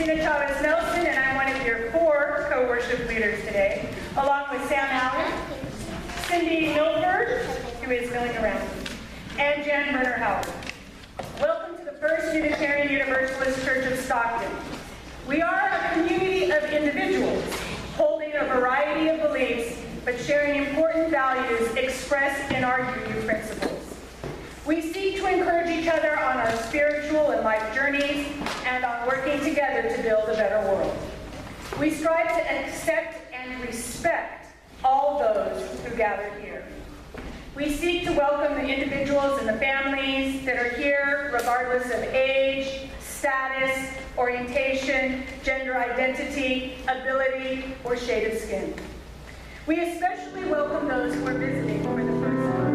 Nelson, and I'm one of your 4 co-worship leaders today, along with Sam Allen, Cindy Milford, who is milling around, and Jan Murner Howard. Welcome to the First Unitarian Universalist Church of Stockton. We are a community of individuals holding a variety of beliefs, but sharing important values expressed in our UU principles. We seek to encourage each other on our spiritual and life journeys and on working together to build a better world. We strive to accept and respect all those who gather here. We seek to welcome the individuals and the families that are here regardless of age, status, orientation, gender identity, ability, or shade of skin. We especially welcome those who are visiting for the first time.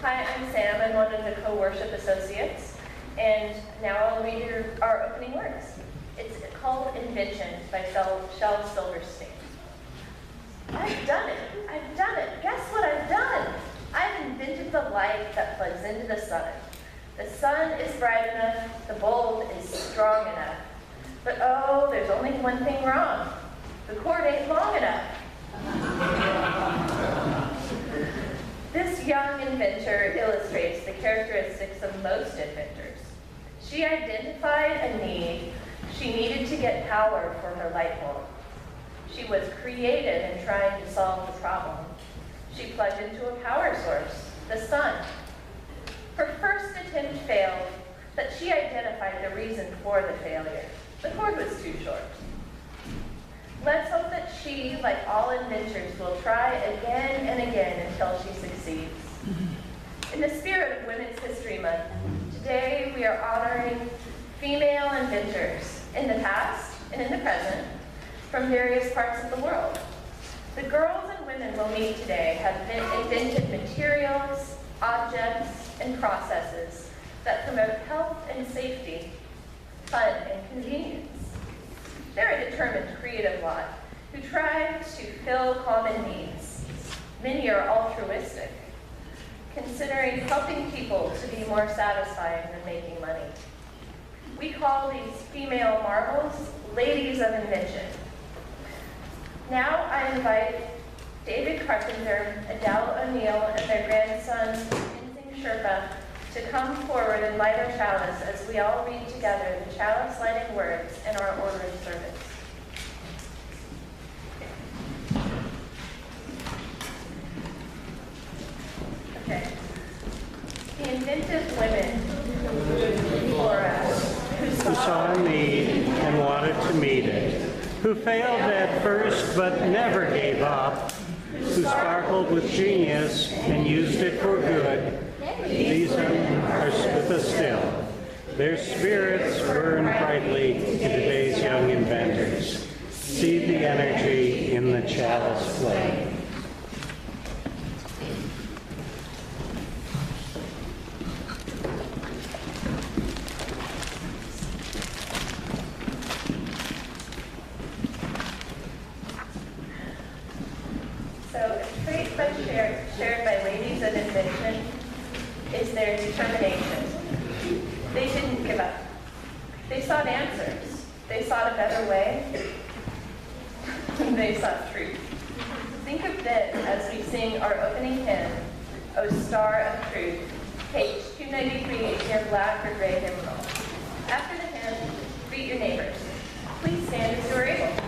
Hi, I'm Sam. I'm one of the co-worship associates, and now I'll read our opening words. It's called Invention by Shel Silverstein. I've done it. I've done it. Guess what I've done? I've invented the light that plugs into the sun. The sun is bright enough. The bulb is strong enough. But oh, there's only one thing wrong. The cord ain't long enough. This young inventor illustrates the characteristics of most inventors. She identified a need. She needed to get power for her light bulb. She was creative in trying to solve the problem. She plugged into a power source, the sun. Her first attempt failed, but she identified the reason for the failure. The cord was too short. Let's hope that she, like all inventors, will try again and again until she succeeds. In the spirit of Women's History Month, today we are honoring female inventors in the past and in the present from various parts of the world. The girls and women we'll meet today have invented materials, objects, and processes that promote health and safety, fun and convenience. They're a determined, creative lot who try to fill common needs. Many are altruistic, considering helping people to be more satisfying than making money. We call these female marvels ladies of invention. Now I invite David Carpenter, Adele O'Neill, and their grandson, Tenzing Sherpa, to come forward and light our chalice as we all read together the chalice lighting words in our order of service. Okay. The inventive women before us who saw a need and wanted to meet it, who failed at first but never gave up, who sparkled with genius and used it for good. These are with us still. Their spirits burn brightly in today's young inventors. See the energy in the chalice flame. So a trait that's shared by ladies of invention is their determination. They didn't give up. They sought answers. They sought a better way. They sought truth. Think of this as we sing our opening hymn, O Star of Truth, page 293 in your black or gray hymnal. After the hymn, greet your neighbors. Please stand as you are able.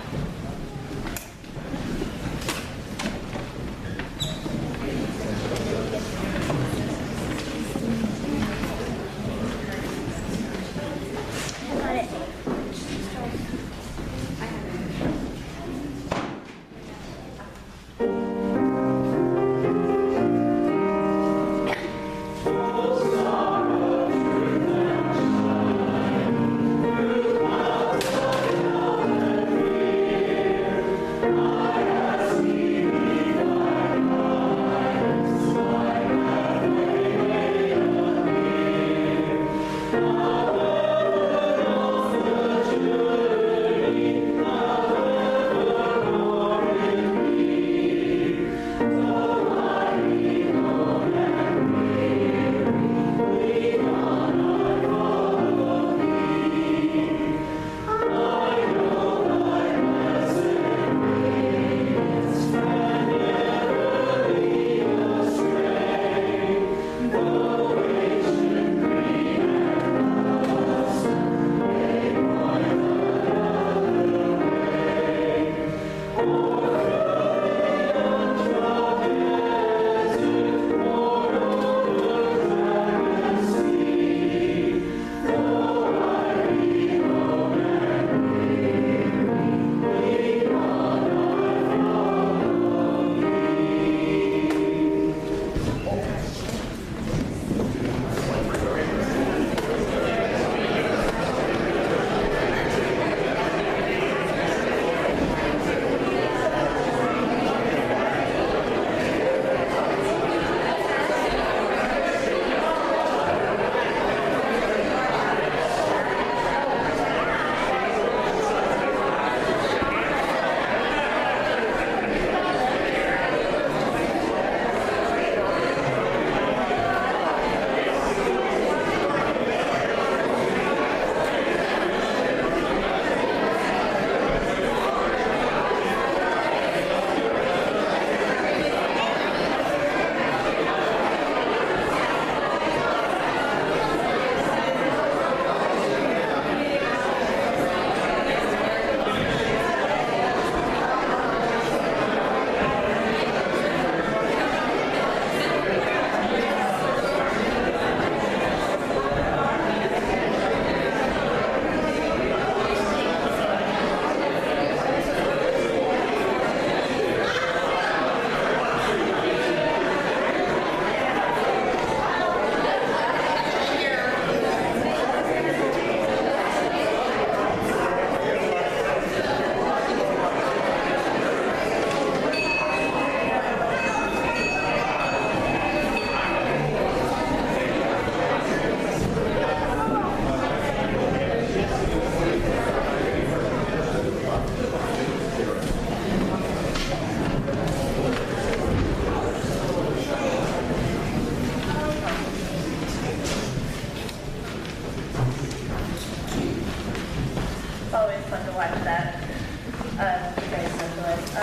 always fun to watch that. You guys socialize.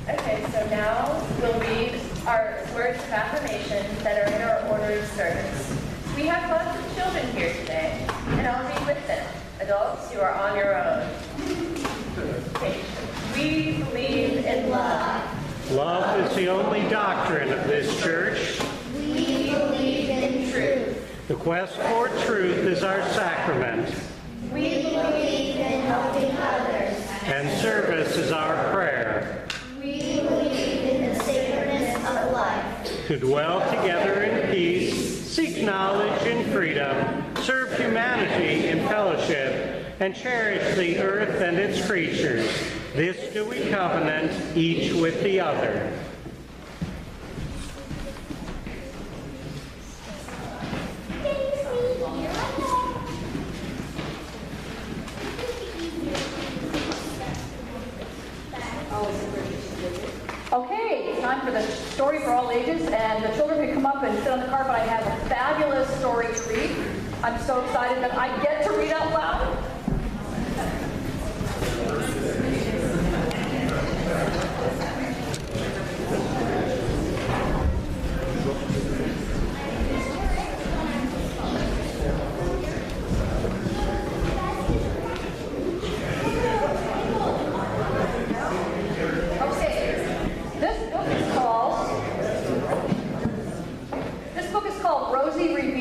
Okay, so now we'll read our words of affirmation that are in our order of service. We have lots of children here today, and I'll read with them. Adults, you are on your own. Okay. We believe in love. Love is the only doctrine of this church. We believe in truth. The quest for truth is our sacrament. We believe in helping others. And service is our prayer. We believe in the sacredness of life. To dwell together in peace, seek knowledge in freedom, serve humanity in fellowship, and cherish the earth and its creatures. This do we covenant, each with the other. Okay, it's time for the story for all ages, and the children can come up and sit on the carpet. I have a fabulous story to read. I'm so excited that I get to read out loud.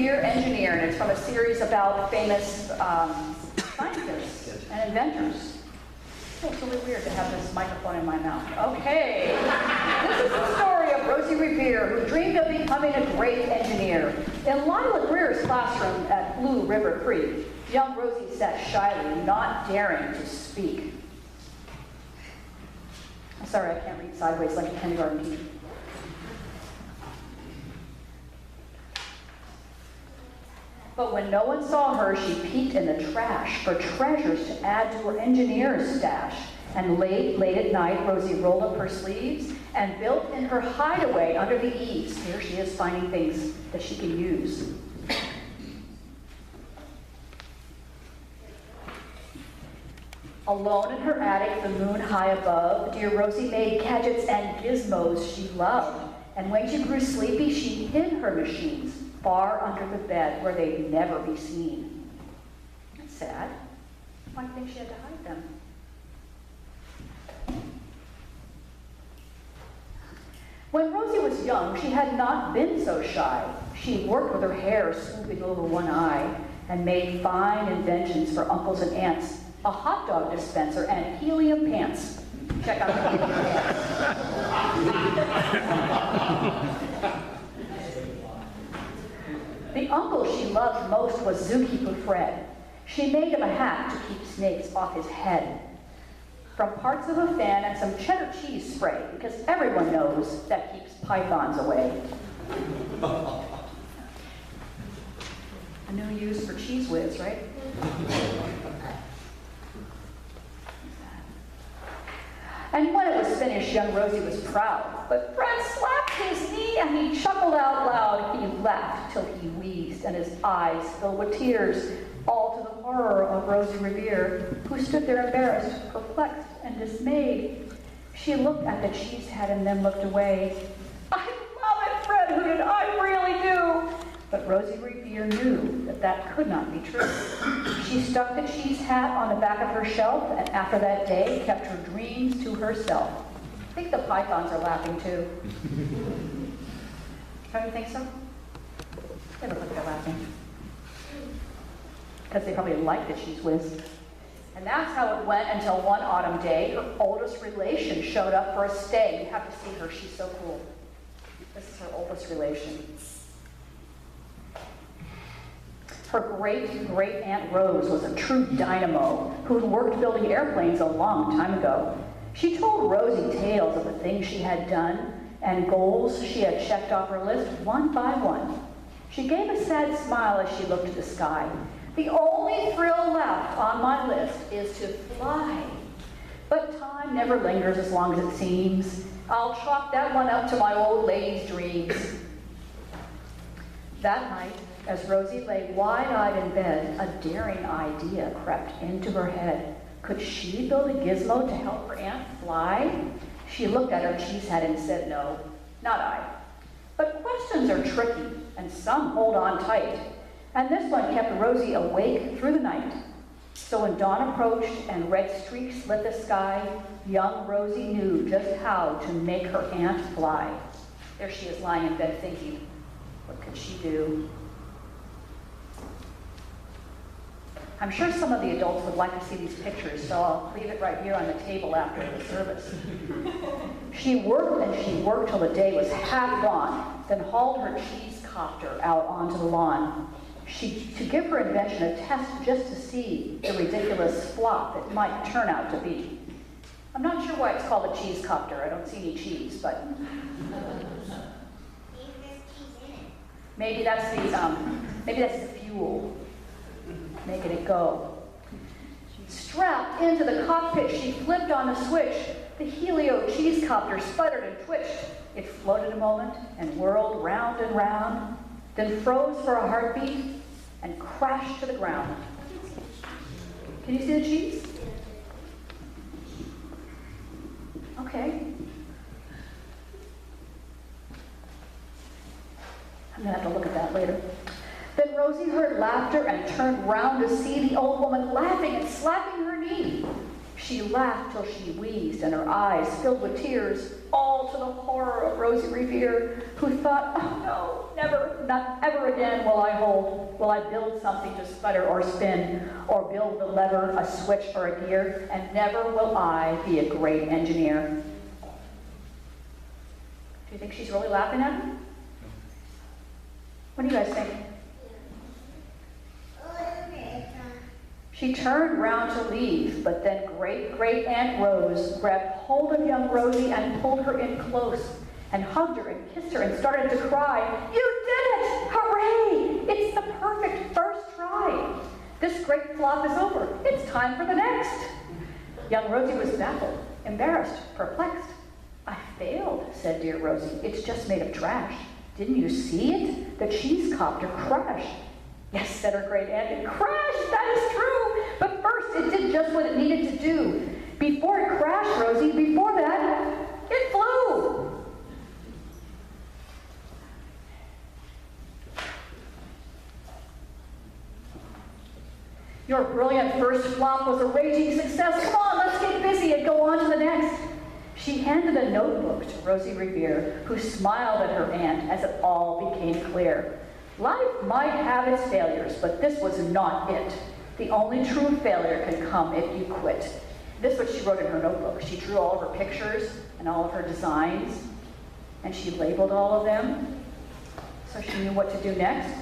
Engineer, and it's from a series about famous scientists and inventors. Oh, it's really weird to have this microphone in my mouth. Okay, this is the story of Rosie Revere, who dreamed of becoming a great engineer. In Lila Greer's classroom at Blue River Creek, young Rosie sat shyly, not daring to speak. I'm sorry, I can't read sideways like a kindergarten teacher. But when no one saw her, she peeked in the trash for treasures to add to her engineer's stash. And late at night, Rosie rolled up her sleeves and built in her hideaway under the eaves. Here she is finding things that she can use. Alone in her attic, the moon high above, dear Rosie made gadgets and gizmos she loved. And when she grew sleepy, she hid her machines far under the bed where they'd never be seen. That's sad. Why do you think she had to hide them? When Rosie was young, she had not been so shy. She worked with her hair swooping over one eye and made fine inventions for uncles and aunts, a hot dog dispenser and helium pants. Check out the helium pants. The uncle she loved most was Zookeeper Fred. She made him a hat to keep snakes off his head. From parts of a fan and some cheddar cheese spray, because everyone knows that keeps pythons away. A new use for Cheese Whiz, right? And when it was finished, young Rosie was proud. But Fred slapped his knee and he chuckled out loud. He laughed till he wheezed and his eyes filled with tears, all to the horror of Rosie Revere, who stood there embarrassed, perplexed, and dismayed. She looked at the cheese head and then looked away. I love it, Fred hooted, I really do. But Rosie Revere knew that that could not be true. She stuck the cheese hat on the back of her shelf, and after that day, kept her dreams to herself. I think the pythons are laughing too. Don't you think so? They look like they're laughing. Because they probably like the Cheese Whiz. And that's how it went until one autumn day, her oldest relation showed up for a stay. You have to see her, she's so cool. This is her oldest relation. Her great-great-aunt Rose was a true dynamo who had worked building airplanes a long time ago. She told Rosie tales of the things she had done and goals she had checked off her list one by one. She gave a sad smile as she looked at the sky. The only thrill left on my list is to fly. But time never lingers as long as it seems. I'll chalk that one up to my old lady's dreams. That night, As Rosie lay wide-eyed in bed, a daring idea crept into her head. Could she build a gizmo to help her aunt fly? She looked at her cheese head and said, no, not I. But questions are tricky, and some hold on tight. And this one kept Rosie awake through the night. So when dawn approached and red streaks lit the sky, young Rosie knew just how to make her aunt fly. There she is lying in bed thinking, what could she do? I'm sure some of the adults would like to see these pictures, so I'll leave it right here on the table after the service. She worked and she worked till the day was half gone, then hauled her cheese copter out onto the lawn. To give her invention a test just to see the ridiculous flop it might turn out to be. I'm not sure why it's called a cheese copter. I don't see any cheese, but maybe that's the fuel making it go. Strapped into the cockpit, she flipped on the switch. The helio cheese copter sputtered and twitched. It floated a moment and whirled round and round, then froze for a heartbeat and crashed to the ground. Can you see the cheese? Okay. I'm gonna have to look at that later. Then Rosie heard laughter and turned round to see the old woman laughing and slapping her knee. She laughed till she wheezed and her eyes filled with tears, all to the horror of Rosie Revere, who thought, oh no, never, not ever again will I build something to sputter or spin, or build a lever, a switch, or a gear, and never will I be a great engineer. Do you think she's really laughing at me? What do you guys think? She turned round to leave, but then Great-Great-Aunt Rose grabbed hold of young Rosie and pulled her in close and hugged her and kissed her and started to cry. You did it! Hooray! It's the perfect first try. This great flop is over. It's time for the next. Young Rosie was baffled, embarrassed, perplexed. I failed, said dear Rosie. It's just made of trash. Didn't you see it? The cheese copter crashed. Yes, said her great aunt, it crashed, that is true. But first, it did just what it needed to do. Before it crashed, Rosie, before that, it flew. Your brilliant first flop was a raging success. Come on, let's get busy and go on to the next. She handed a notebook to Rosie Revere, who smiled at her aunt as it all became clear. Life might have its failures, but this was not it. The only true failure can come if you quit. This is what she wrote in her notebook. She drew all of her pictures and all of her designs, and she labeled all of them, so she knew what to do next.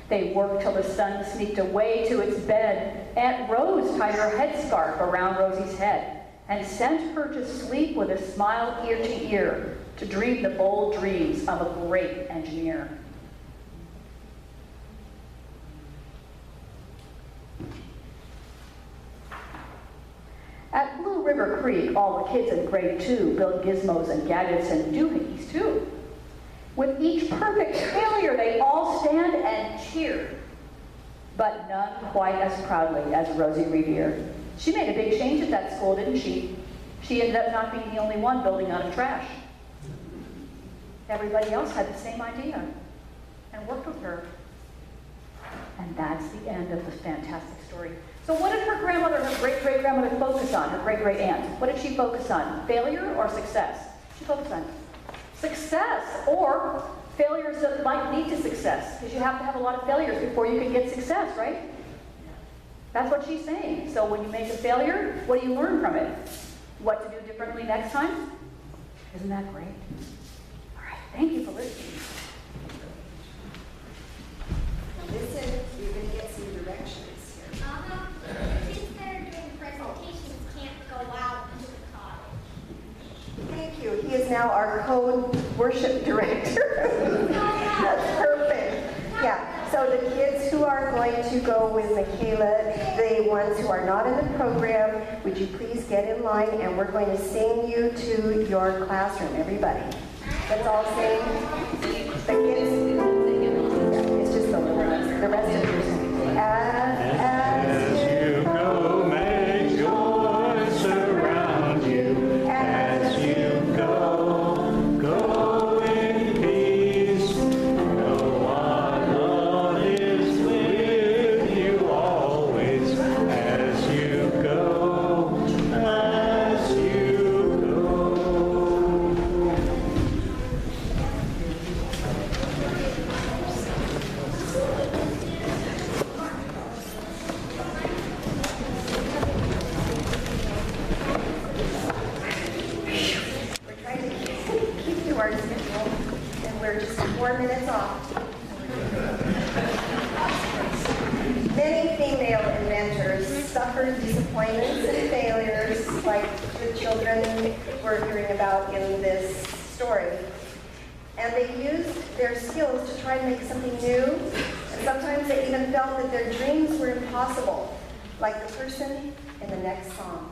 They worked till the sun sneaked away to its bed. Aunt Rose tied her headscarf around Rosie's head and sent her to sleep with a smile ear to ear to dream the bold dreams of a great engineer. At Blue River Creek, all the kids in grade 2 built gizmos and gadgets and doohickeys too. With each perfect failure, they all stand and cheer. But none quite as proudly as Rosie Revere. She made a big change at that school, didn't she? She ended up not being the only one building out of trash. Everybody else had the same idea and worked with her. And that's the end of the fantastic story. So what did her grandmother, her great-great-grandmother focus on, her great-great-aunt? What did she focus on? Failure or success? She focused on success, or failures that might lead to success, because you have to have a lot of failures before you can get success, right? That's what she's saying. So when you make a failure, what do you learn from it? What to do differently next time? Isn't that great? All right, thank you for listening. Listen, you're going to get some directions here. The kids that are doing presentations can't go out into the cottage. Thank you. He is now our co-worship director. That's perfect. Yeah, so the kids who are going to go with Michaela, the ones who are not in the program, would you please get in line, and we're going to sing you to your classroom, everybody. Let's all sing. The kids, yeah, it's disappointments and failures like the children we're hearing about in this story. And they used their skills to try and make something new, and sometimes they even felt that their dreams were impossible, like the person in the next song.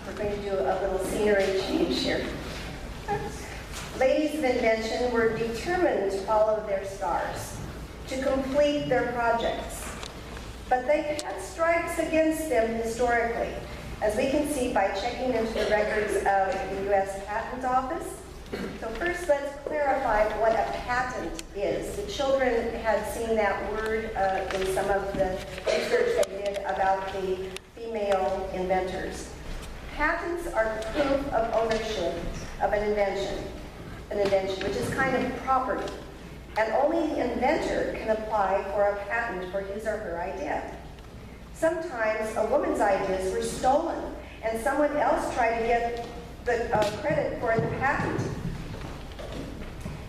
We're going to do a little scenery change here. Ladies of invention were determined to follow their stars, to complete their projects. But they had strikes against them historically, as we can see by checking into the records of the U.S. Patent Office. So first, let's clarify what a patent is. The children had seen that word in some of the research they did about the female inventors. Patents are proof of ownership of an invention, which is kind of property. And only the inventor can apply for a patent for his or her idea. Sometimes a woman's ideas were stolen, and someone else tried to get the credit for the patent.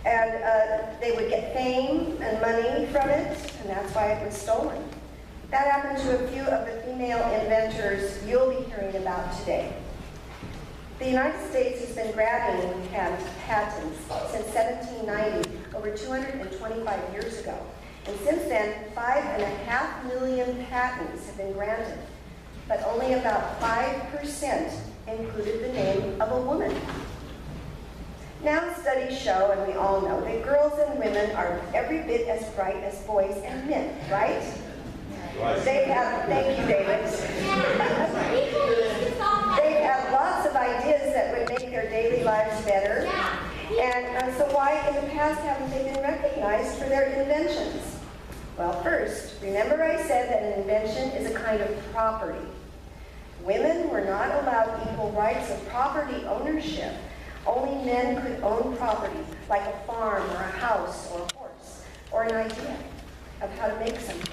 And they would get fame and money from it, and that's why it was stolen. That happened to a few of the female inventors you'll be hearing about today. The United States has been grabbing patents since 1790, over 225 years ago. And since then, 5.5 million patents have been granted, but only about 5% included the name of a woman. Now studies show, and we all know, that girls and women are every bit as bright as boys and men, right? They have, thank you, David. They have lots of ideas that would make their daily lives better. And so why in the past haven't they been recognized for their inventions? Well, first, remember I said that an invention is a kind of property. Women were not allowed equal rights of property ownership. Only men could own property, like a farm or a house or a horse, or an idea of how to make something.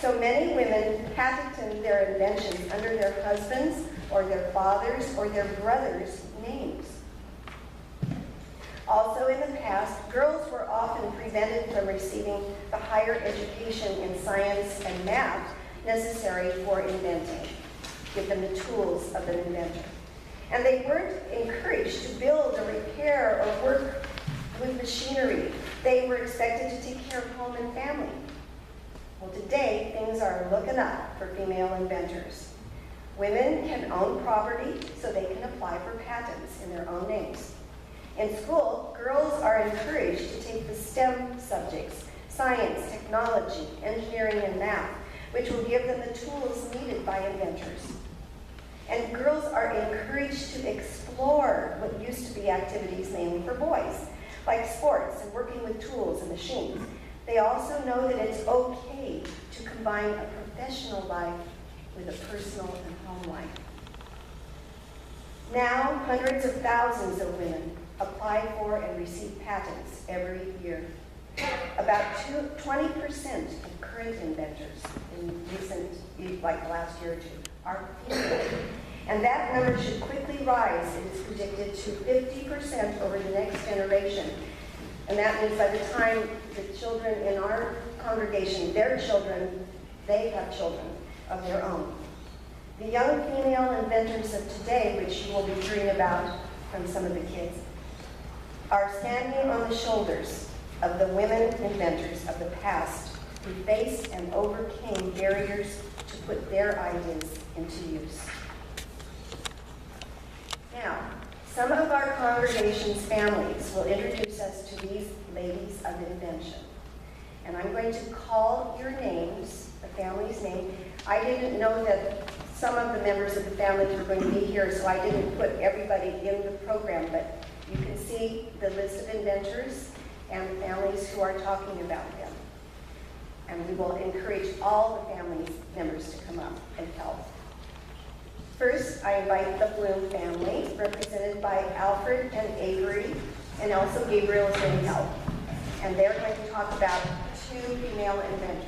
So many women patented their inventions under their husbands' or their fathers' or their brothers' names. Also in the past, girls were often prevented from receiving the higher education in science and math necessary for inventing. Give them the tools of an inventor. And they weren't encouraged to build or repair or work with machinery They were expected to take care of home and family. Well, today, things are looking up for female inventors. Women can own property so they can apply for patents in their own names. In school, girls are encouraged to take the STEM subjects, science, technology, engineering, and math, which will give them the tools needed by inventors. And girls are encouraged to explore what used to be activities mainly for boys, like sports and working with tools and machines. They also know that it's okay to combine a professional life with a personal and home life. Now, hundreds of thousands of women apply for and receive patents every year. About 20% of current inventors in recent, like the last year or two, are female. And that number should quickly rise. It is predicted to 50% over the next generation. And that means by the time the children in our congregation, their children, they have children of their own. The young female inventors of today, which you will be hearing about from some of the kids, are standing on the shoulders of the women inventors of the past who faced and overcame barriers to put their ideas into use. Now, some of our congregation's families will introduce us to these ladies of invention. And I'm going to call your names, the family's name. I didn't know that some of the members of the families were going to be here, so I didn't put everybody in the program, but you can see the list of inventors and the families who are talking about them. And we will encourage all the family members to come up and help. First, I invite the Bloom family, represented by Alfred and Avery, and also Gabriel is going to help. And they're going to talk about two female inventors.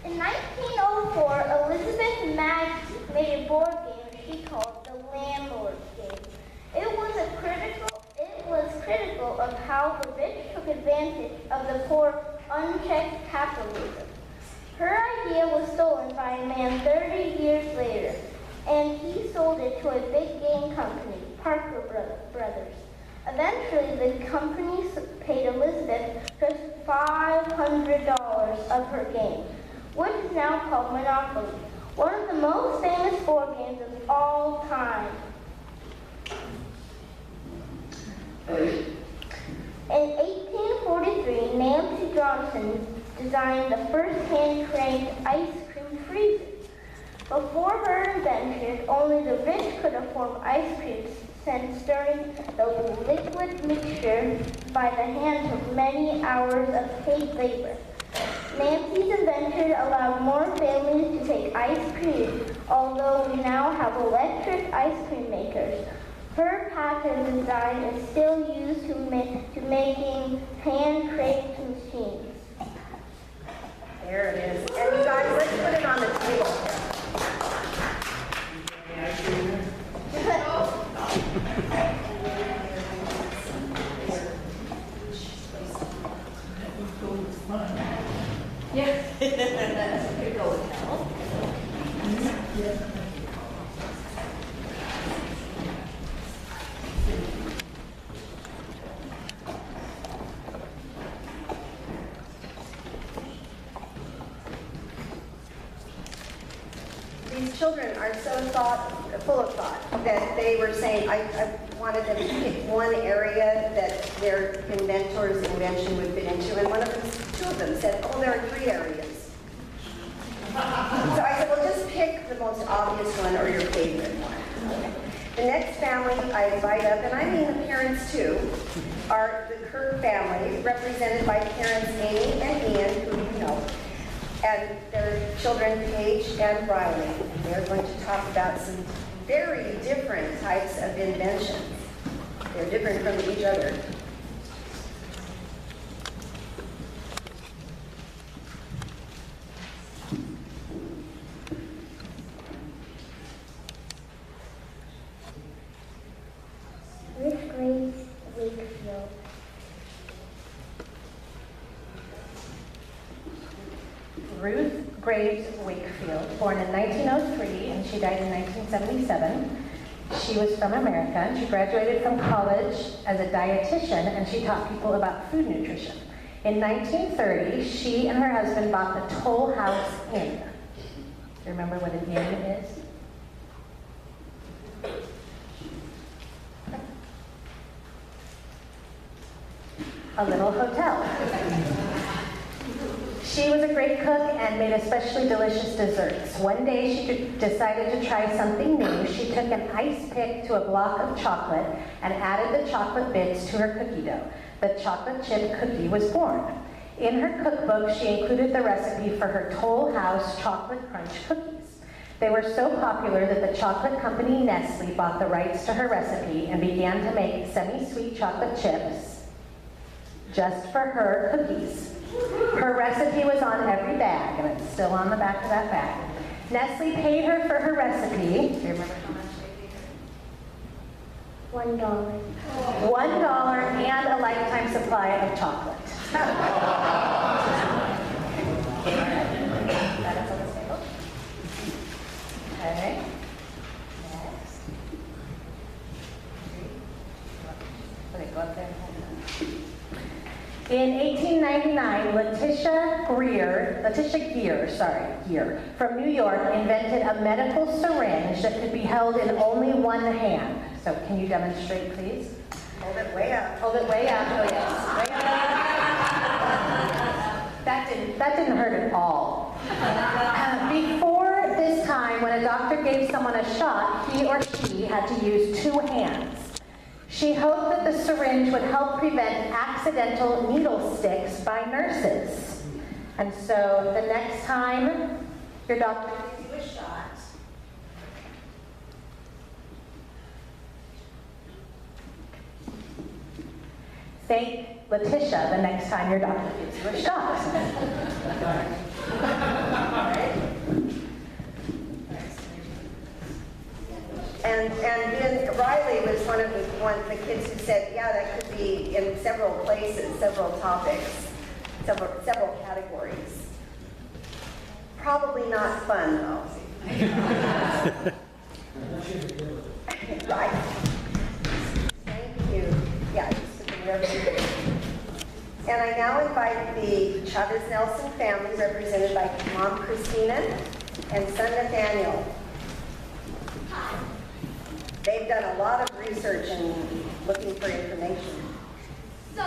In 1904, Elizabeth Maggie made a board game she called the Landlord Game. It was critical of how the rich took advantage of the poor, unchecked capitalism. Her idea was stolen by a man 30 years later, and he sold it to a big game company, Parker Brothers. Eventually, the company paid Elizabeth just $500 of her game, which is now called Monopoly, one of the most famous board games of all time. In 1843, Nancy Johnson designed the first hand-cranked ice cream freezer. Before her invention, only the rich could afford ice cream, since stirring the liquid mixture by the hand took many hours of paid labor. Nancy's invention allowed more families to take ice cream, although we now have electric ice cream makers. Her patent design is still used to making hand-cranked machines. There it is. And you guys, let's put it on the table. These children are so full of thought that they were saying, I wanted them to pick one area that their inventor's invention would fit into, and two of them said, oh, there are 3 areas. So I said, well, just pick the most obvious one or your favorite one. Okay. The next family I invite up, and I mean the parents too, are the Kirk family, represented by parents Amy and Ian, who you know, and their children Paige and Riley. They're going to talk about some very different types of inventions. They're different from each other. Ruth Graves Wakefield, born in 1903 and she died in 1977. She was from America and she graduated from college as a dietitian and she taught people about food nutrition. In 1930, she and her husband bought the Toll House Inn. Do you remember what an inn is? A little hotel. She was a great cook and made especially delicious desserts. One day she decided to try something new. She took an ice pick to a block of chocolate and added the chocolate bits to her cookie dough. The chocolate chip cookie was born. In her cookbook, she included the recipe for her Toll House chocolate crunch cookies. They were so popular that the chocolate company Nestle bought the rights to her recipe and began to make semi-sweet chocolate chips just for her cookies. Her recipe was on every bag, and it's still on the back of that bag. Nestle paid her for her recipe. Do you remember how much they paid her? $1. $1 and a lifetime supply of chocolate. That is on the table. Okay. Next. Okay, go up there and hold it. In 1899, Letitia Gear from New York invented a medical syringe that could be held in only one hand. So can you demonstrate, please? Hold it way up. Hold it way up. Oh, yes. Way up. That didn't hurt at all. Before this time, when a doctor gave someone a shot, he or she had to use two hands. She hoped that the syringe would help prevent accidental needle sticks by nurses. And so the next time your doctor gives you a shot, thank Letitia the next time your doctor gives you a shot. And then Riley was one of the kids who said, yeah, that could be in several places, several topics, several categories. Probably not fun, though. Right. Thank you. Yeah, just to be represented. And I now invite the Chavez Nelson family, represented by Mom Christina and son Nathaniel. They've done a lot of research and looking for information. So,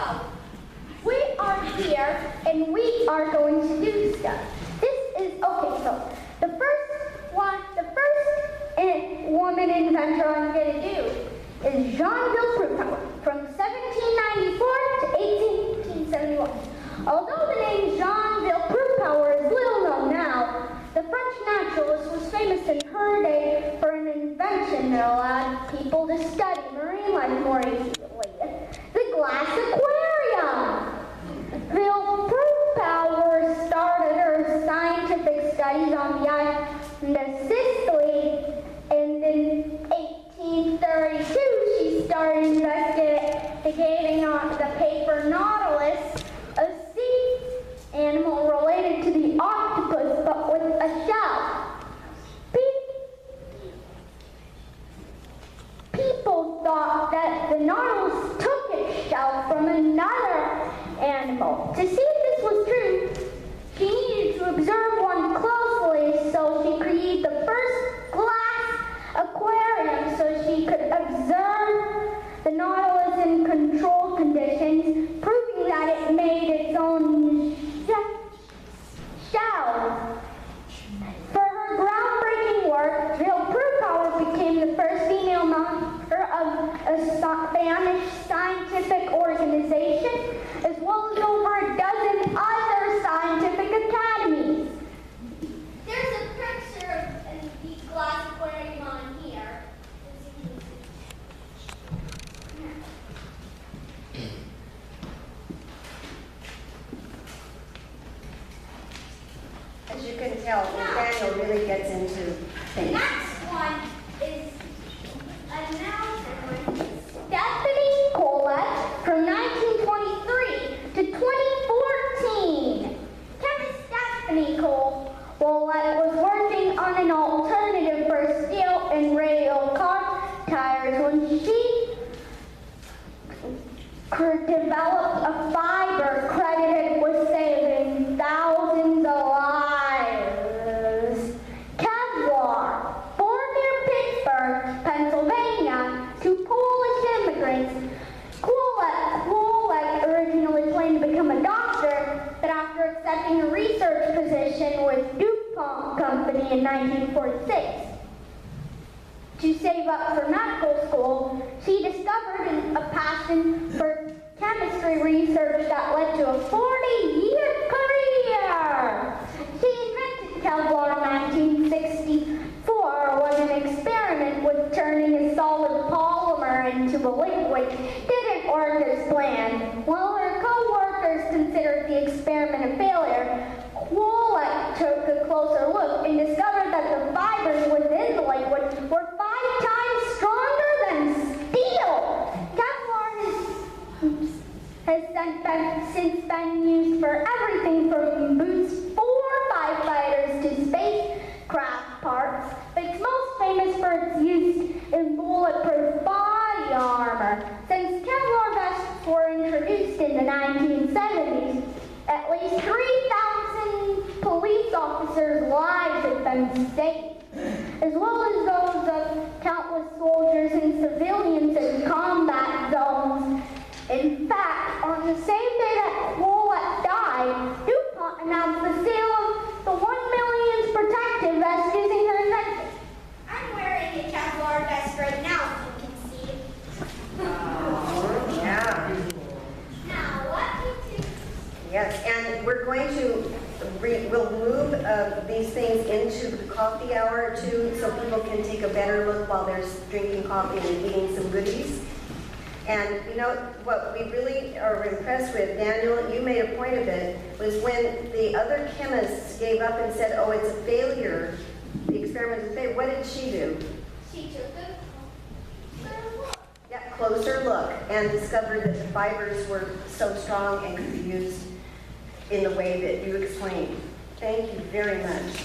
we are here and we are going to do stuff. Okay, so the first woman inventor I'm going to do is Jeanville Proutower from 1794 to 1871. Although the name Jeanville Proutower is little known now, the French naturalist was famous in her day for an invention that allowed people to study marine life more easily. The glass aquarium. Ville Proutower started her scientific studies on the island of Sicily, and in 1832 she started investigating on the paper nautilus, a sea animal related to the octopus but with a shell. People thought that the nautilus took its shell from another animal. To see if this was true, she needed to observe one closely, so she created the first glass aquarium so she could observe the nautilus in controlled conditions, proving that it made its own shell. For her groundbreaking work, Ville Proutower became the first female member of a Spanish scientific organization, as well as over a dozen other scientific academies. There's a picture of the glass aquarium on here. As you can tell, Nathaniel really gets into things. Next one is Stephanie Collette from 1923 to 2014. Chemist Stephanie Collette school, Woolette was working on an alternative for steel and rail car tires when she developed a fiber credited with saving thousands of lives. Kevlar, born near Pittsburgh, Pennsylvania, to Polish immigrants. Woolette originally planned to become a doctor, but after accepting a research position with DuPont Company in 1946, to save up for medical school, she discovered a passion for chemistry research that led to a 40-year career. She invented Kevlar in 1964 was an experiment with turning a solid polymer into a liquid. Didn't work as planned. While her co-workers considered the experiment a failure, Woolette took a closer look and discovered that the fibers within the liquid were 5 times stronger than steel. Kevlar has since been used for everything from boots for firefighters to spacecraft parts, but it's most famous for its use in bulletproof body armor. Since Kevlar vests were introduced in the 1970s, at least 3,000 police officers' lives have been saved, as well as those of countless soldiers and civilians in combat zones. In fact, on the same day that Woolette died, DuPont announced the sale of the 1 millionth protective vest using her invention. I'm wearing a Kevlar vest right now, as you can see. Yeah. Now, what we do? Yes, and we're going to, we'll move these things into the coffee hour too, so people can take a better look while they're drinking coffee and eating some goodies. And you know, what we really are impressed with, Daniel, you made a point of it, was when the other chemists gave up and said, oh, it's a failure, the experiment is a failure, what did she do? She took a Closer look and discovered that the fibers were so strong and could be used in the way that you explained. Thank you very much.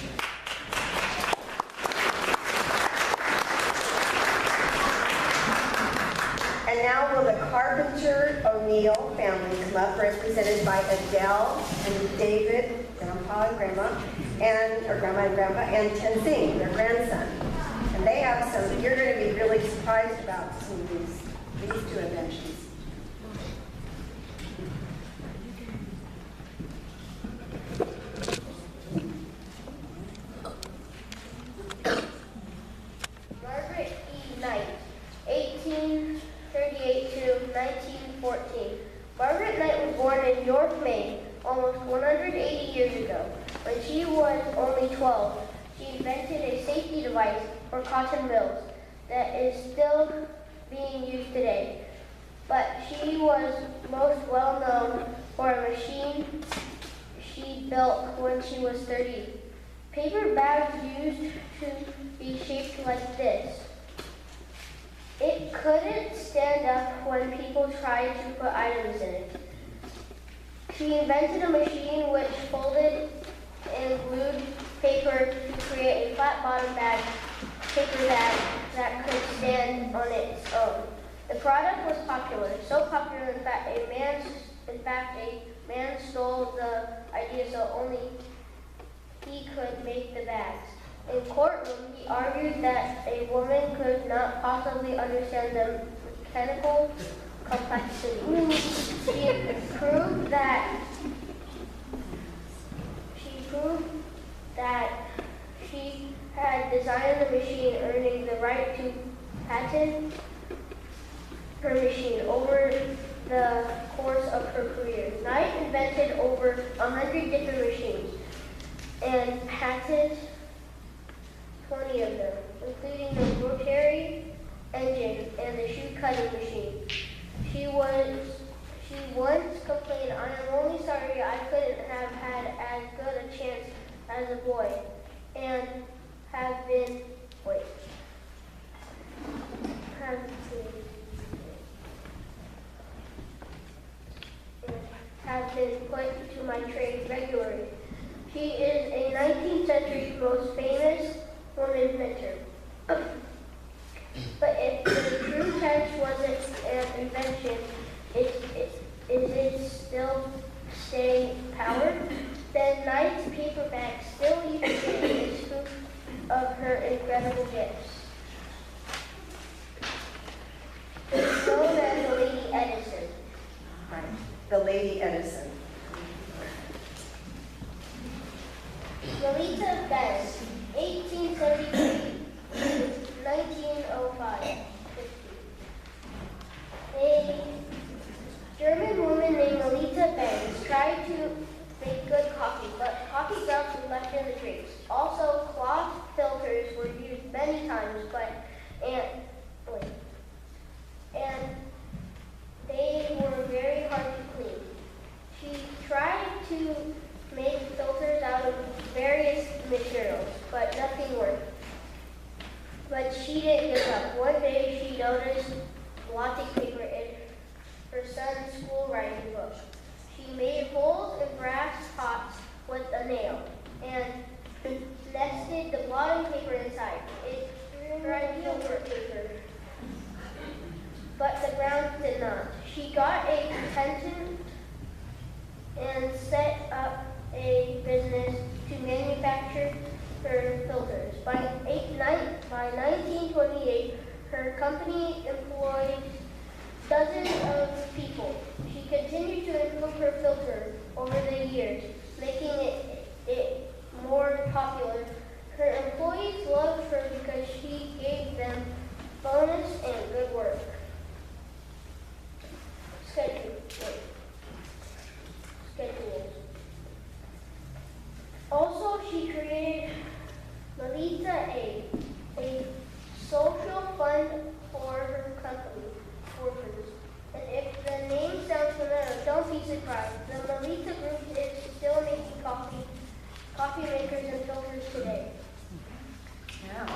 And now will the Carpenter O'Neill family come up, represented by Adele and David, Grandpa and Grandma, or Grandma and Grandpa, and Tenzing, their grandson. And they have some, you're going to be really surprised about some of these two inventions. Margaret E. Knight, 1838 to 1914. Margaret Knight was born in York, Maine, almost 180 years ago. When she was only 12, she invented a safety device for cotton mills that is still being used today. But she was most well known for a machine she built when she was 30. Paper bags used to be shaped like this. It couldn't stand up when people tried to put items in it. She invented a machine which folded and glued paper to create a flat-bottom paper bag that could stand on its own. The product was popular, so popular in fact a man stole the idea so only he could make the bags. In courtroom, he argued that a woman could not possibly understand the mechanical complexity. She proved that she had designed the machine, earning the right to patent her machine over the course of her career. Knight invented over 100 different machines and patented 20 of them, including the rotary engine and the shoe cutting machine. She once complained, "I am only sorry I couldn't have had as good a chance as a boy and have been put to my trade regularly." She is a inventor. But if the true test wasn't an invention, is it still staying powered? Then Knight's paperback still uses it as proof of her incredible gifts. It's known as the Lady Edison. Right. The Lady Edison. Lolita Benz, 1873 to 1905. A German woman named Lolita Benz tried to make good coffee, but coffee grounds were left in the drinks. Also, cloth filters were used many times, and they were very hard to clean. She tried to make filters out of various materials, but nothing worked. But she didn't give up. One day she noticed blotting paper in her son's school writing book. She made holes in brass pots with a nail and nested the blotting paper inside. It dried silver paper, but the ground did not. She got a patent and set up a business to manufacture her filters. By 1928, her company employed dozens of people. She continued to improve her filter over the years, making it more popular. Her employees loved her because she gave them bonus and good work. Schedules. Also, she created Lolita a social fund for her company workers. And if the name sounds familiar, don't be surprised. The Lolita Group is still making coffee makers and filters today. Yeah.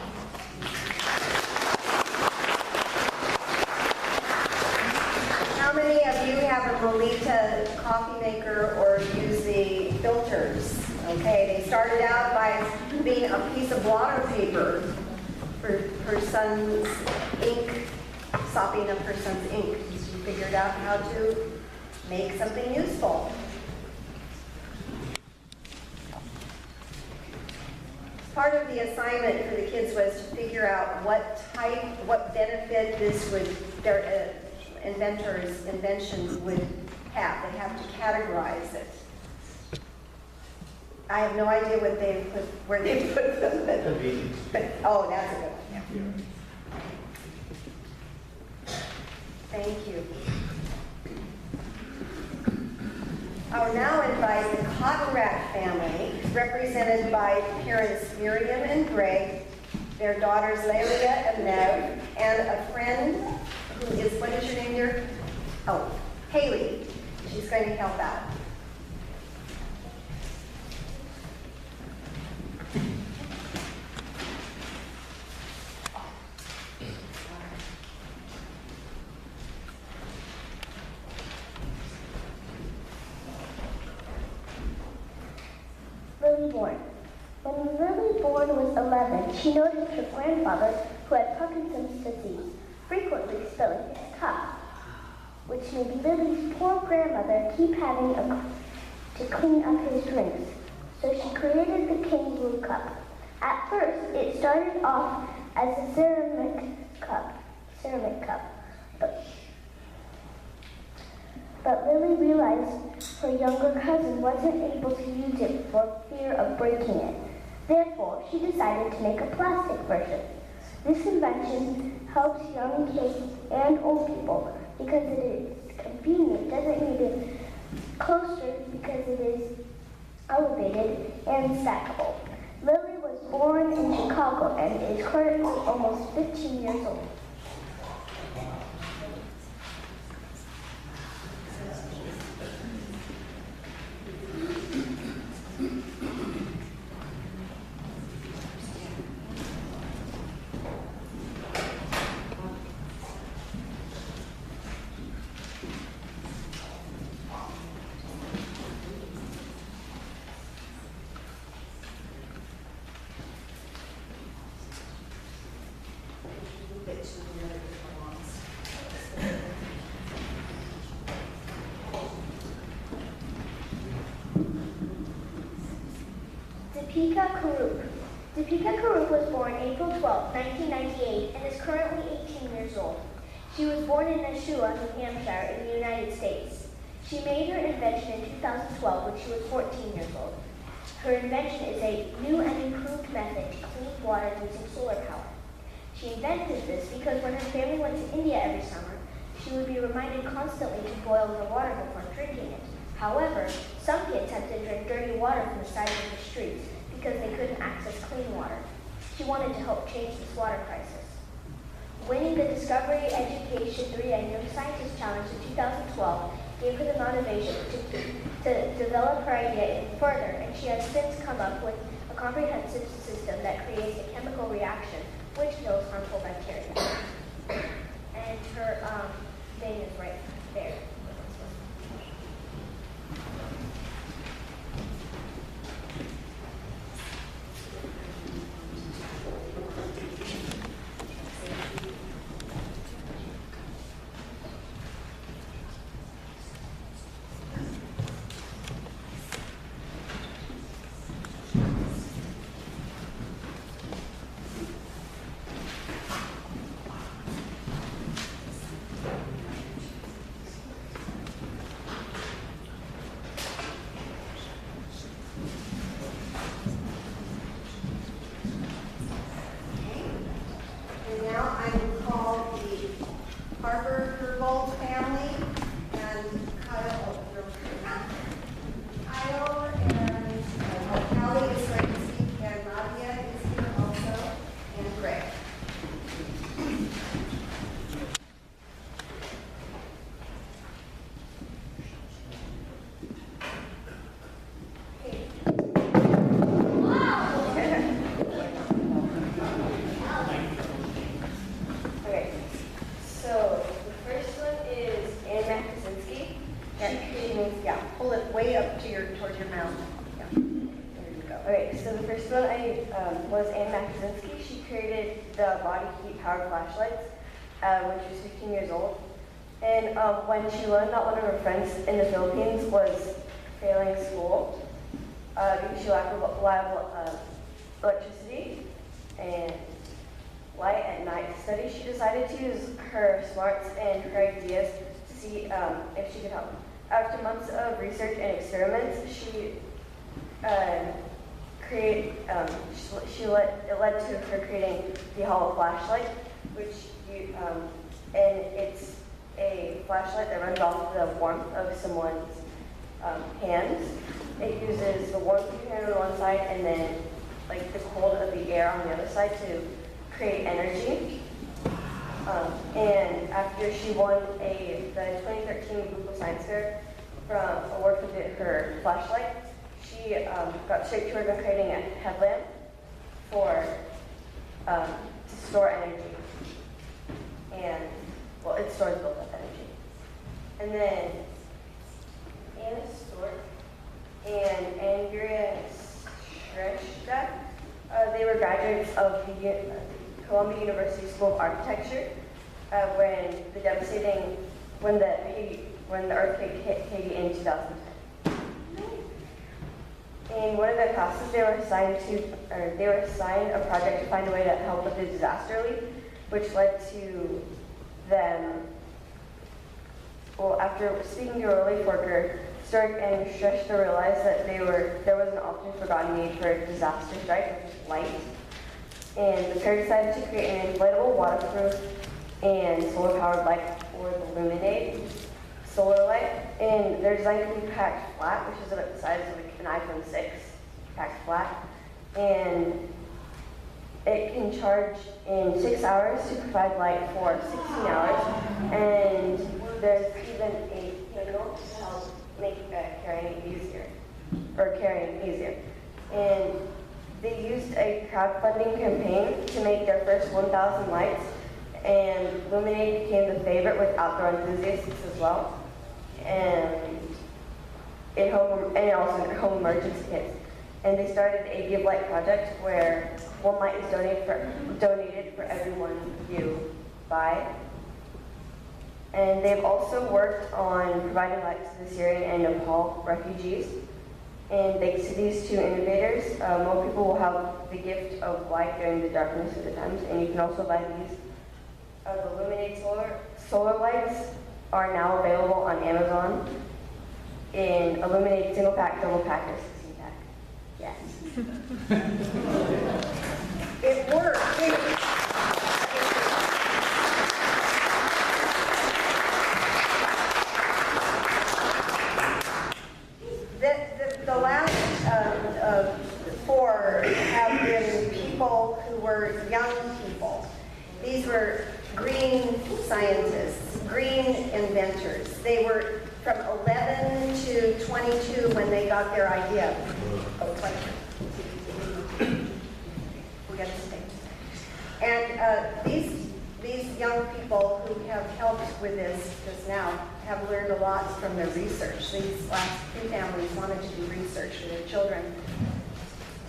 How many of you have a Lolita coffee maker or use the filters? Okay, they started out by being a piece of blotter paper for her son's ink, sopping up her son's ink. She figured out how to make something useful. Part of the assignment for the kids was to figure out what benefit their inventor's invention would have. They have to categorize it. I have no idea where they put them. But oh, that's a good one. Yeah. Thank you. I will now invite the Cotton Rat family, represented by parents Miriam and Greg, their daughters Lelia and Nev, and a friend who is, what is your name, dear? Oh, Haley. She's going to help out. Lily Bourne. When Lily Bourne was 11, she noticed her grandfather, who had Parkinson's disease, frequently spilling his cup, which made Lily's poor grandmother keep having to clean up his drinks. So she created the kangaroo cup. At first, it started off as a ceramic cup. But Lily realized her younger cousin wasn't able to use it for fear of breaking it. Therefore, she decided to make a plastic version. This invention helps young kids and old people because it is convenient, doesn't need it closer because it is elevated and stackable. Lily was born in Chicago and is currently almost 15 years old. Deepika Kurup. Deepika Kurup was born April 12, 1998, and is currently 18 years old. She was born in Nashua, New Hampshire, in the United States. She made her invention in 2012 when she was 14 years old. Her invention is a new and improved method to clean water using solar power. She invented this because when her family went to India every summer, she would be reminded constantly to boil the water before drinking it. However, some kids had to drink dirty water from the side of the street because they couldn't access clean water. She wanted to help change this water crisis. Winning the Discovery Education 3A Young Scientist Challenge in 2012 gave her the motivation to develop her idea even further, and she has since come up with a comprehensive system that creates a chemical reaction which kills harmful bacteria. And her thing is right there. When she was 15 years old. And when she learned that one of her friends in the Philippines was failing school because she lacked reliable electricity and light at night to study, she decided to use her smarts and her ideas to see if she could help. After months of research and experiments, it led to her creating the hollow flashlight, which and it's a flashlight that runs off the warmth of someone's hands. It uses the warmth of your hand on one side and then like the cold of the air on the other side to create energy. And after she won the 2013 Google Science Fair from award for her flashlight, she got straight to work on creating a headlamp to store energy. And, well, it stores built-up energy. And then Anna Stork and Andrea Shrestha, they were graduates of the Columbia University School of Architecture when the earthquake hit Haiti in 2010. In one of their classes, they were assigned a project to find a way to help with the disaster relief, which led to them, well, after speaking to a relief worker, Stork and Shrestha realized that there was an often forgotten need for a disaster strike, which is light. And the pair decided to create an inflatable, waterproof, and solar-powered light for the Luminate solar light. And they're designed to be packed flat, which is about the size of like an iPhone 6, packed flat. And it can charge in 6 hours to provide light for 16 hours. And there's even a candle to help make carrying easier. And they used a crowdfunding campaign to make their first 1,000 lights. And Luminate became the favorite with outdoor enthusiasts as well. And also in home emergency kits. And they started a Give Light project where one light is donated for every one you buy. And they've also worked on providing light to the Syrian and Nepal refugees. And thanks to these two innovators, more people will have the gift of light during the darkness of the times. And you can also buy these Illuminate solar lights are now available on Amazon in Illuminate single pack, double pack, or 16 pack. Yes. It worked. The last four have been people who were young people. These were green scientists, green inventors. They were from 11 to 22 when they got their idea. Oh, 22. We got to stay. And these young people who have helped with this now have learned a lot from their research. These last two families wanted to do research for their children.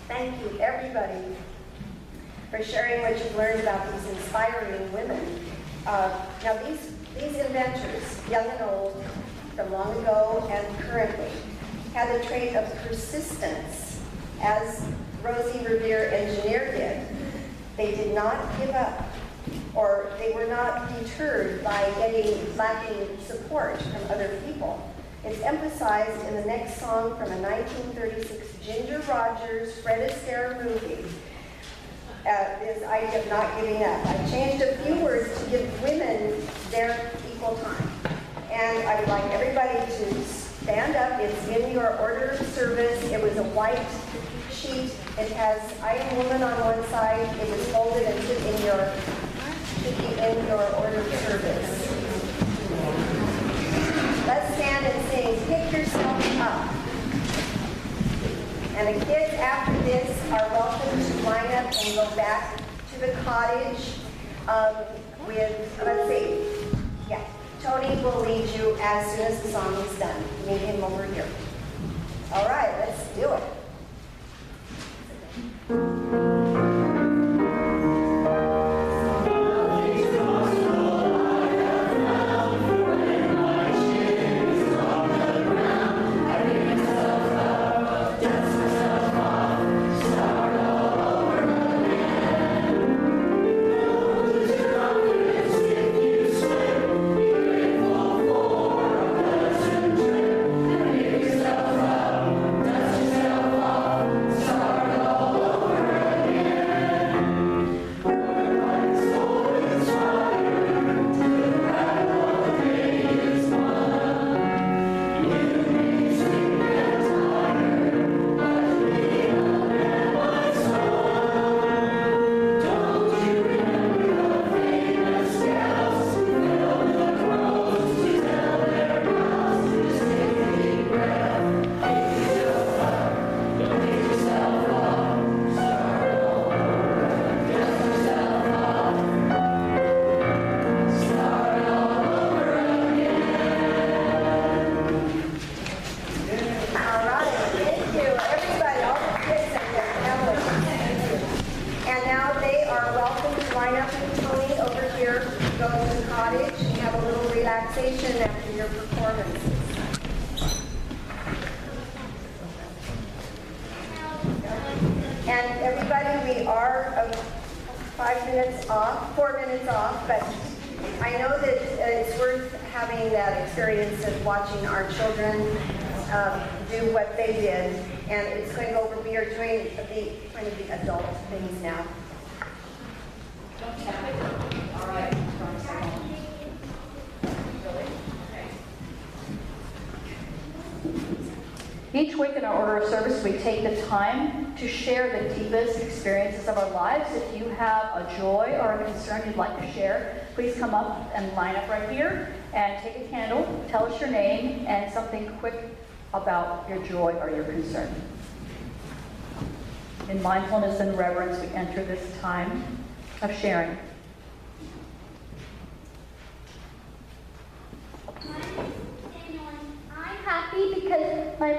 Thank you, everybody, for sharing what you've learned about these inspiring women. Now, these inventors, young and old, from long ago and currently, had the trait of persistence, as Rosie Revere Engineer did. They did not give up, or they were not deterred by lacking support from other people. It's emphasized in the next song from a 1936 Ginger Rogers, Fred Astaire movie, this idea of not giving up. I changed a few words to give women their equal time. And I would like everybody to stand up. It's in your order of service. It was a white sheet. It has I am woman on one side. It was folded and should be in your order of service. Let's stand and sing, Pick Yourself Up. And the kids after this are welcome to line up and go back to the cottage with, let's see, yeah, Tony will lead you as soon as the song is done. Meet him over here. All right, let's do it. And everybody, we are 4 minutes off, but I know that it's worth having that experience of watching our children do what they did. And it's going to go over, we are doing the adult things now. All right. Each week in our order of service, we take the time to share the deepest experiences of our lives. If you have a joy or a concern you'd like to share, please come up and line up right here and take a candle, tell us your name and something quick about your joy or your concern. In mindfulness and reverence, we enter this time of sharing. I'm happy because my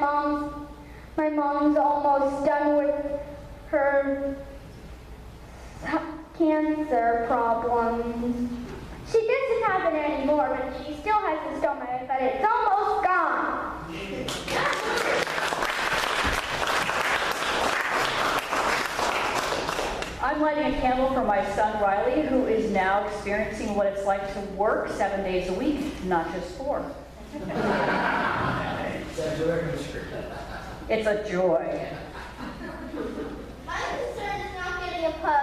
mom's almost done with her cancer problems. She doesn't have it anymore, but she still has a stomach, but it's almost gone. I'm lighting a candle for my son Riley, who is now experiencing what it's like to work 7 days a week, not just 4. It's a joy. My concern is not getting a pug.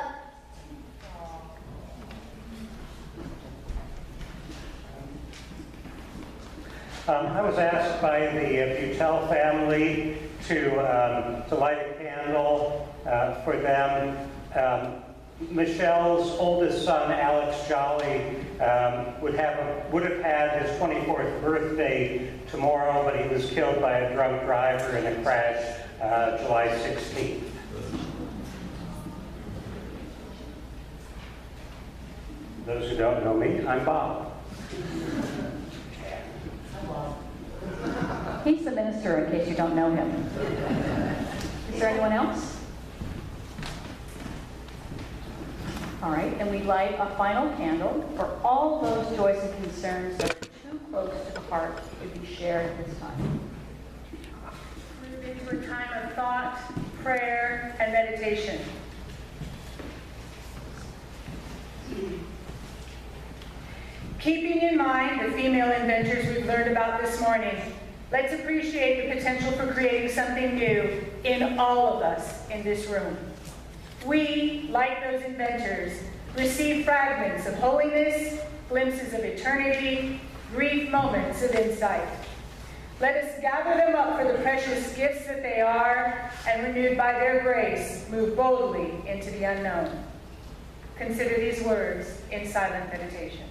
I was asked by the Butel family to light a candle for them. Michelle's oldest son, Alex Jolly, would have had his 24th birthday tomorrow, but he was killed by a drunk driver in a crash July 16th. Those who don't know me, I'm Bob. He's the minister, in case you don't know him. Is there anyone else? All right, and we light a final candle for all those joys and concerns that are too close to the heart to be shared at this time. Move into a time of thought, prayer, and meditation. Keeping in mind the female inventors we've learned about this morning, let's appreciate the potential for creating something new in all of us in this room. We, like those inventors, receive fragments of holiness, glimpses of eternity, brief moments of insight. Let us gather them up for the precious gifts that they are, and renewed by their grace, move boldly into the unknown. Consider these words in silent meditation.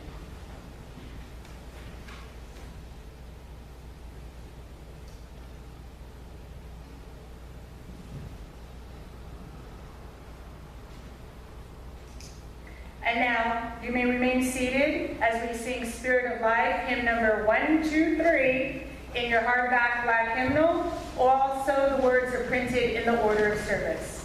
And now, you may remain seated as we sing Spirit of Life, hymn number 123, in your hardback black hymnal. Also, the words are printed in the order of service.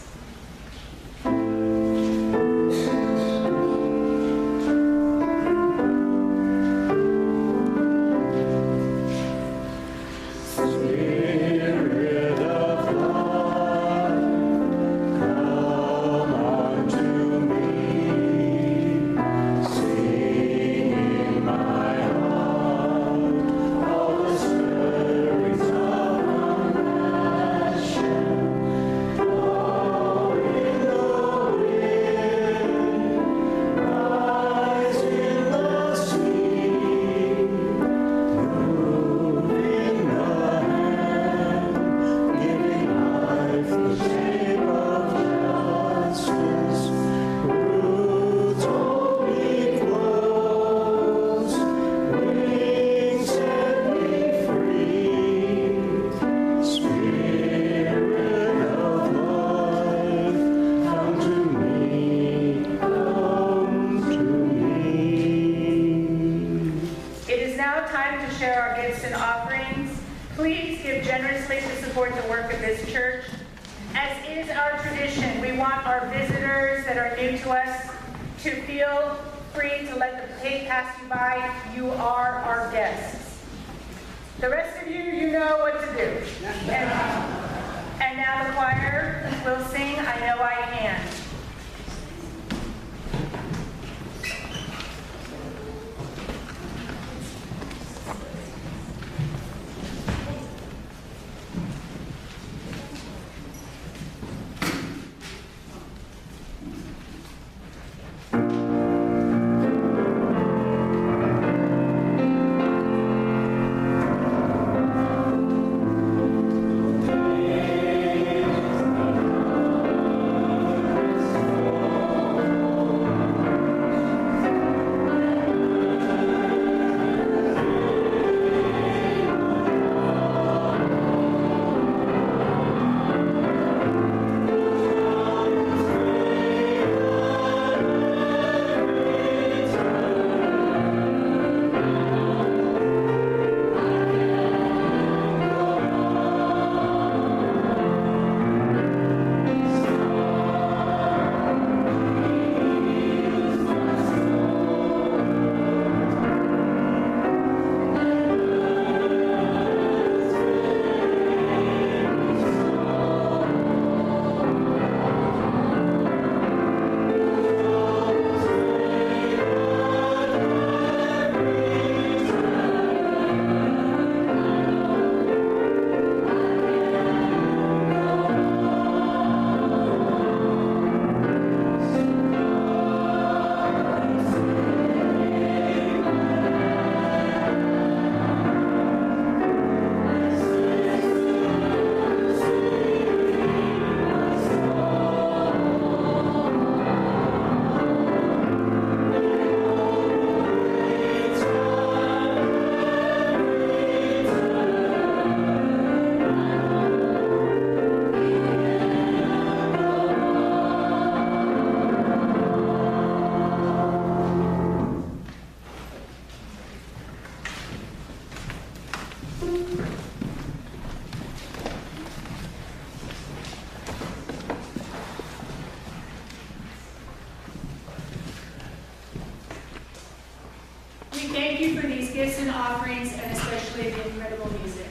thank you for these gifts and offerings, and especially the incredible music.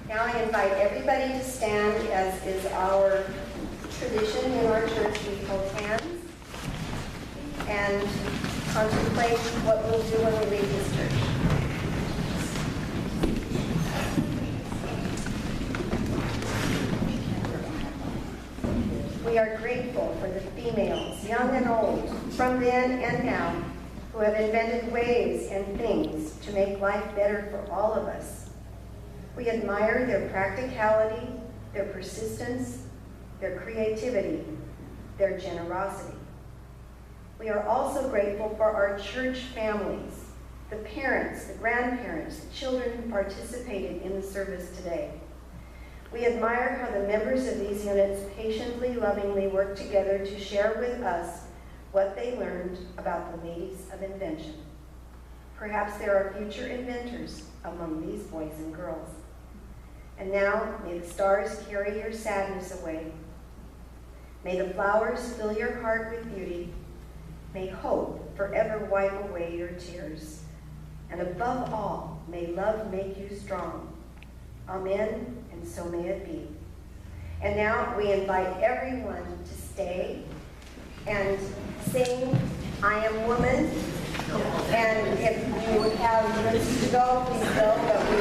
Now I invite everybody to stand, as is our tradition in our church. We hold hands and contemplate what we'll do when we leave this church. We are grateful for the females, young and old, from then and now, who have invented ways and things to make life better for all of us. We admire their practicality, their persistence, their creativity, their generosity. We are also grateful for our church families, the parents, the grandparents, the children who participated in the service today. We admire how the members of these units patiently, lovingly work together to share with us what they learned about the ladies of invention. Perhaps there are future inventors among these boys and girls. And now, may the stars carry your sadness away. May the flowers fill your heart with beauty. May hope forever wipe away your tears. And above all, may love make you strong. Amen, and so may it be. And now we invite everyone to stay and sing I Am Woman. And if you have minutes to go, please go. But we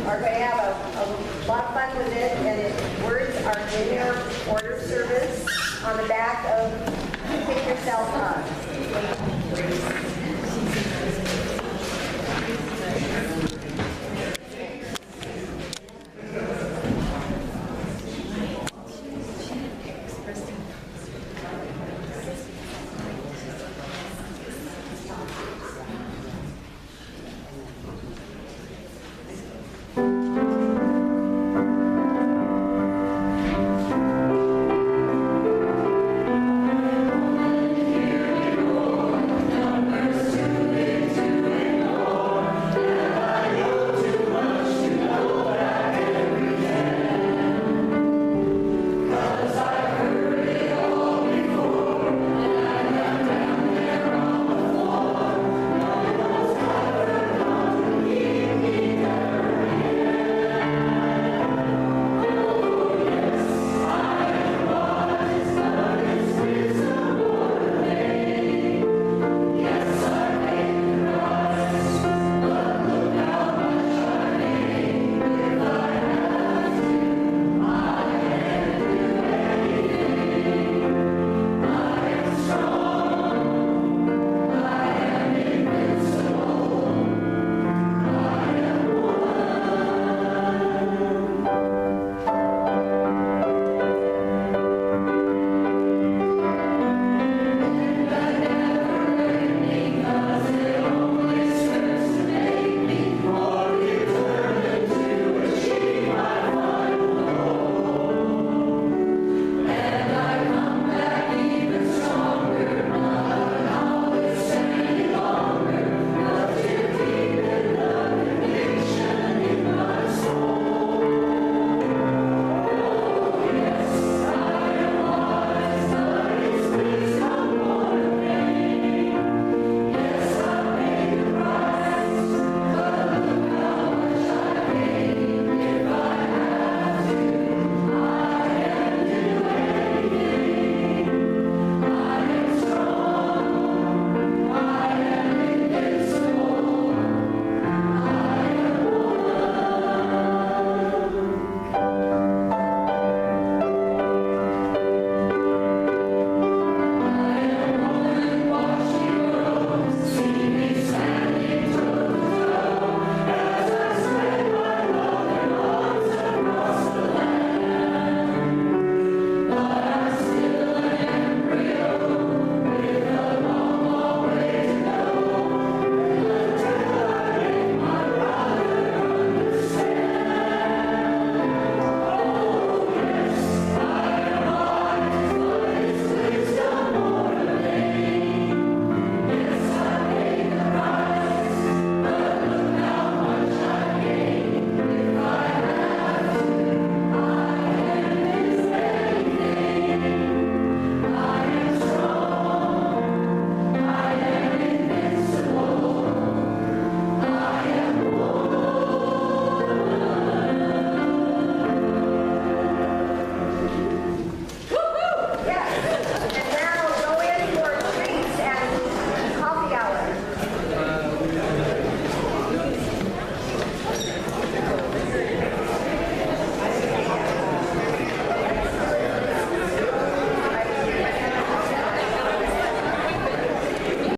are going to have a lot of fun with it. And words are in your order service on the back of Pick Yourself Up.